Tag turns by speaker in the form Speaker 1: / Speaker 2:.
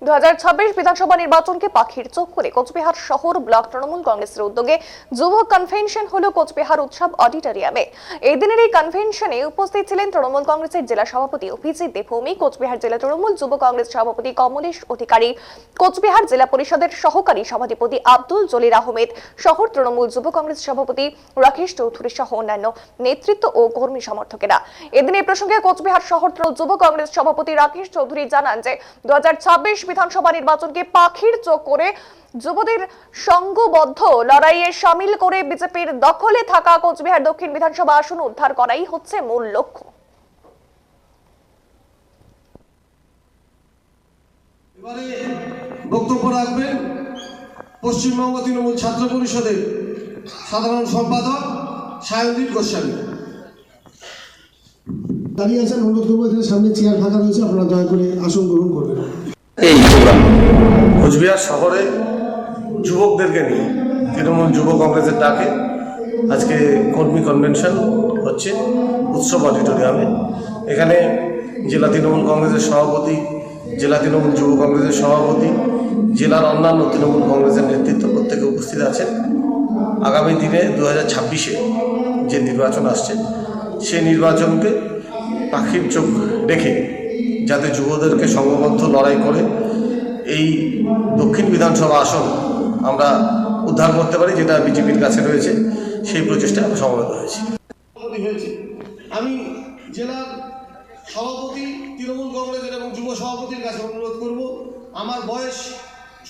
Speaker 1: 2026 বিধানসভা নির্বাচনকে পাখির চোখ করে কোচবিহার শহর ব্লক তৃণমূল কংগ্রেসের উদ্যোগে যুব কনভেনশন হলো কোচবিহার উৎসব অডিটোরিয়ামে। এই দিনের এই কনভেনশনে উপস্থিত ছিলেন তৃণমূল কংগ্রেসের জেলা সভাপতি অভিজিৎ দেবভৌমিক, কোচবিহার জেলা তৃণমূল যুব কংগ্রেস সভাপতি কমলেশ অধিকারী, কোচবিহার জেলা পরিষদের সহকারী সভাধিপতি আব্দুল জলিল আহমেদ, শহর তৃণমূল যুব কংগ্রেস সভাপতি রাকেশ চৌধুরী সহ অন্যান্য নেতৃত্ব ও কর্মী সমর্থকেরা। এদিন এই প্রসঙ্গে কোচবিহার শহর যুব কংগ্রেস সভাপতি রাকেশ চৌধুরী জানান যে 2026 বিধানসভা নির্বাচনকে পাখির চোখ করে যুবদের সংঘবদ্ধ লড়াইয়ে শামিল করে বিজেপির দখলে থাকা কোচবিহার দক্ষিণ বিধানসভা আসন উদ্ধার করাই হচ্ছে মূল লক্ষ্য।
Speaker 2: এবারে বক্তব্য রাখবেন পশ্চিমবঙ্গ তৃণমূল ছাত্র পরিষদের সাধারণ সম্পাদক সায়নদীপ গোস্বামী।
Speaker 3: দাঁড়িয়ে আছেন, অনুরোধ করবো এখানে সামনে চেয়ার ফাঁকা রয়েছে, আপনারা দয়া করে আসন গ্রহণ করবেন।
Speaker 4: এই প্রোগ্রাম
Speaker 2: কোচবিহার শহরে যুবকদেরকে নিয়ে তৃণমূল যুব কংগ্রেসের ডাকে আজকে কর্মী কনভেনশন হচ্ছে উৎসব অডিটোরিয়ামে। এখানে জেলা তৃণমূল কংগ্রেসের সভাপতি, জেলা তৃণমূল যুব কংগ্রেসের সভাপতি, জেলার অন্যান্য তৃণমূল কংগ্রেসের নেতৃত্ব প্রত্যেকে উপস্থিত আছেন। আগামী দিনে 2026-এ যে নির্বাচন আসছে সেই নির্বাচনকে পাখির চোখ রেখে যাতে যুবদেরকে সংঘবদ্ধ লড়াই করে এই দক্ষিণ বিধানসভা আসন আমরা উদ্ধার করতে পারি, যেটা বিজেপির কাছে রয়েছে, সেই প্রচেষ্টায় আমরা সমবেত হয়েছি। আমি জেলার সভাপতি তৃণমূল কংগ্রেসের এবং যুব সভাপতির কাছে অনুরোধ করব, আমার বয়স